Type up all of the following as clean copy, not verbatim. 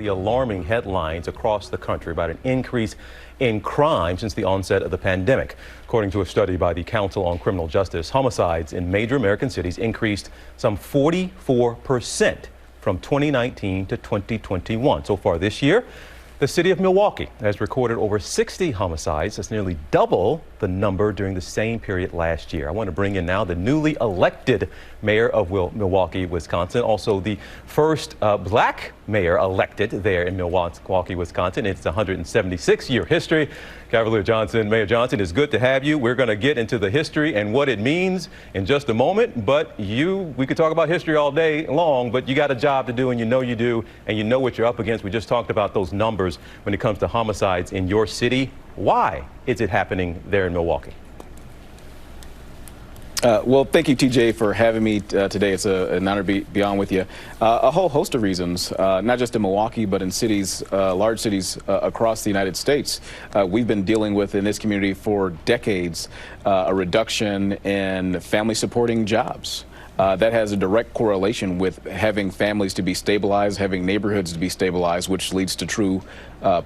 the alarming headlines across the country about an increase in crime since the onset of the pandemic. According to a study by the Council on Criminal Justice, homicides in major American cities increased some 44% from 2019 to 2021. So far this year, the city of Milwaukee has recorded over 60 homicides. That's nearly double the number during the same period last year. I want to bring in now the newly elected mayor of Milwaukee, Wisconsin, also the first black mayor elected there in Milwaukee, Wisconsin. It's a 176-year history. Cavalier Johnson, Mayor Johnson, it's good to have you. We're going to get into the history and what it means in just a moment. But we could talk about history all day long, but you got a job to do, and you know you do, and you know what you're up against. We just talked about those numbers when it comes to homicides in your city. Why is it happening there in Milwaukee? Well, thank you, TJ, for having me today. It's an honor to be on with you. A whole host of reasons, not just in Milwaukee, but in cities, large cities across the United States. We've been dealing with, in this community for decades, a reduction in family supporting jobs. That has a direct correlation with having families to be stabilized, having neighborhoods to be stabilized, which leads to true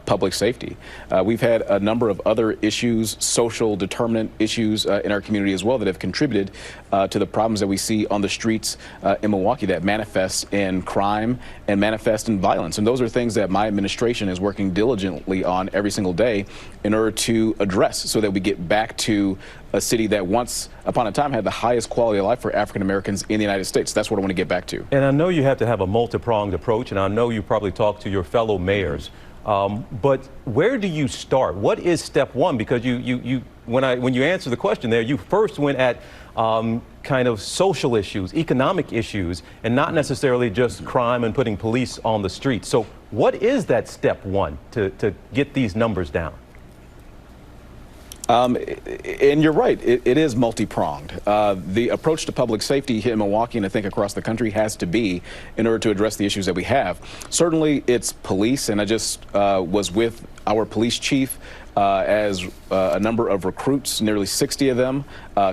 public safety. We've had a number of other issues, social determinant issues in our community as well, that have contributed to the problems that we see on the streets in Milwaukee that manifest in crime and manifest in violence. And those are things that my administration is working diligently on every single day in order to address, so that we get back to a city that once upon a time had the highest quality of life for African Americans in the United States. That's what I want to get back to. And I know you have to have a multi-pronged approach, and I know you probably talk to your fellow mayors. But where do you start? What is step one? Because when you answer the question there, you first went at kind of social issues, economic issues, and not necessarily just crime and putting police on the streets. So what is that step one to get these numbers down? And you're right, it is multi-pronged. The approach to public safety here in Milwaukee, and I think across the country, has to be, in order to address the issues that we have. Certainly it's police, and I just was with our police chief as a number of recruits, nearly 60 of them,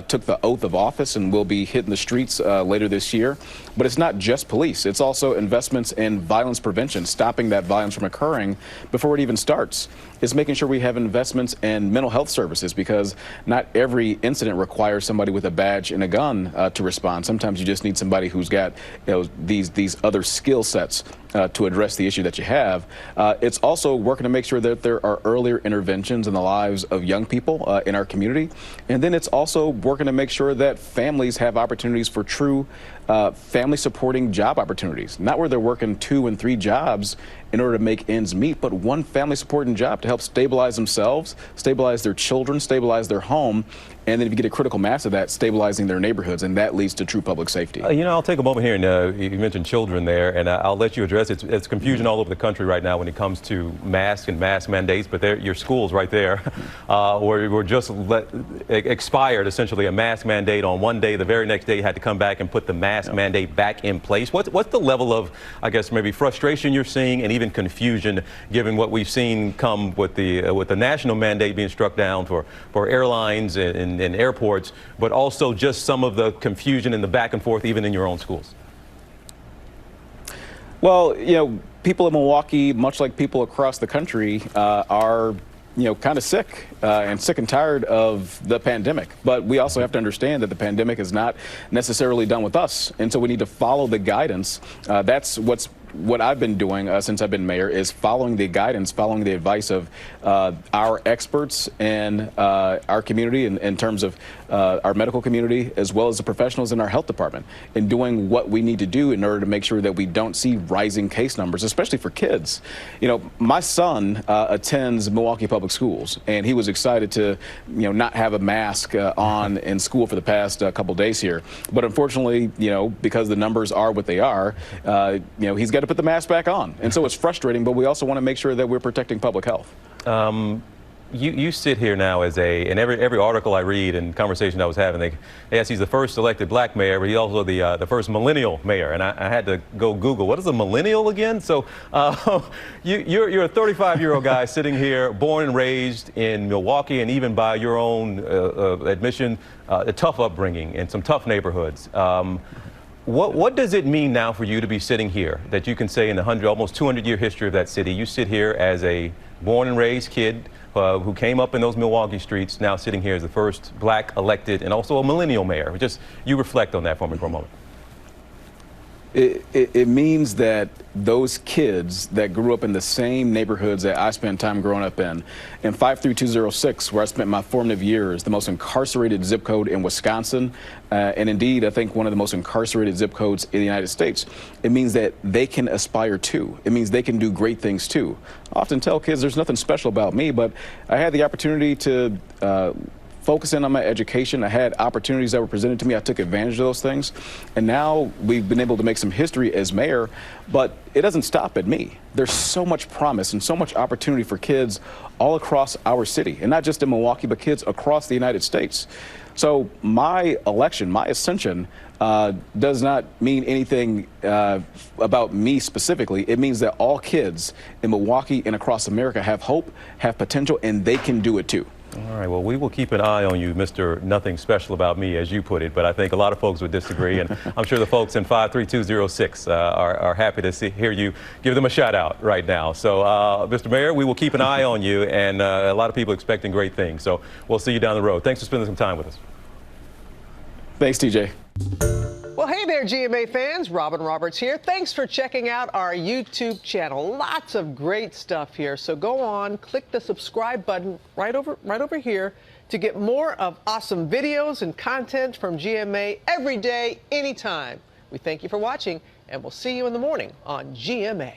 took the oath of office and will be hitting the streets later this year. But it's not just police. It's also investments in violence prevention, stopping that violence from occurring before it even starts. It's making sure we have investments in mental health services, because not every incident requires somebody with a badge and a gun to respond. Sometimes you just need somebody who's got these other skill sets to address the issue that you have. It's also working to make sure that there are earlier interventions in the lives of young people in our community. And then it's also working to make sure that families have opportunities for true family supporting job opportunities, not where they're working 2 and 3 jobs in order to make ends meet, but one family supporting job to help stabilize themselves, stabilize their children, stabilize their home, and then if you get a critical mass of that, stabilizing their neighborhoods, and that leads to true public safety. I'll take a moment here, and you mentioned children there, and I'll let you address it. It's confusion all over the country right now when it comes to masks and mask mandates, but your schools right there were just expired, essentially, a mask mandate on one day. The very next day you had to come back and put the mask mandate back in place. What's the level of, I guess, maybe frustration you're seeing, and even confusion, given what we've seen come with the national mandate being struck down for airlines and airports, but also just some of the confusion and the back and forth even in your own schools? Well, people in Milwaukee, much like people across the country, are kind of sick and tired of the pandemic. But we also have to understand that the pandemic is not necessarily done with us, and so we need to follow the guidance. That's what I've been doing since I've been mayor, is following the guidance, following the advice of our experts in our community, in terms of our medical community, as well as the professionals in our health department, in doing what we need to do in order to make sure that we don't see rising case numbers, especially for kids. My son attends Milwaukee Public Schools, and he was excited to not have a mask on in school for the past couple days here. But unfortunately, because the numbers are what they are, he's got to put the mask back on. And so it's frustrating, but we also want to make sure that we're protecting public health. You sit here now as in every article I read and conversation I was having, yes, he's the first elected black mayor, but he's also the first millennial mayor. And I had to go Google, what is a millennial again? So you're a 35-year-old guy sitting here, born and raised in Milwaukee, and even by your own admission, a tough upbringing in some tough neighborhoods. What does it mean now for you to be sitting here, that you can say in the almost 200-year history of that city, you sit here as a born and raised kid who came up in those Milwaukee streets, now sitting here as the first black elected and also a millennial mayor? Just you reflect on that for me for a moment. It means that those kids that grew up in the same neighborhoods that I spent time growing up in 53206, where I spent my formative years, the most incarcerated zip code in Wisconsin, and indeed, I think one of the most incarcerated zip codes in the United States, it means that they can aspire too. It means they can do great things too. I often tell kids there's nothing special about me, but I had the opportunity to focus in on my education. I had opportunities that were presented to me. I took advantage of those things. And now we've been able to make some history as mayor, but it doesn't stop at me. There's so much promise and so much opportunity for kids all across our city, and not just in Milwaukee, but kids across the United States. So my election, my ascension, does not mean anything about me specifically. It means that all kids in Milwaukee and across America have hope, have potential, and they can do it too. All right, well, we will keep an eye on you, Mr. Nothing Special About Me, as you put it, but I think a lot of folks would disagree, and I'm sure the folks in 53206 are happy to hear you give them a shout out right now. So, Mr. Mayor, we will keep an eye on you, and a lot of people expecting great things. So we'll see you down the road. Thanks for spending some time with us. Thanks, TJ. Well, hey there, GMA fans. Robin Roberts here. Thanks for checking out our YouTube channel. Lots of great stuff here. So go on, click the subscribe button right over here to get more of awesome videos and content from GMA every day, anytime. We thank you for watching, and we'll see you in the morning on GMA.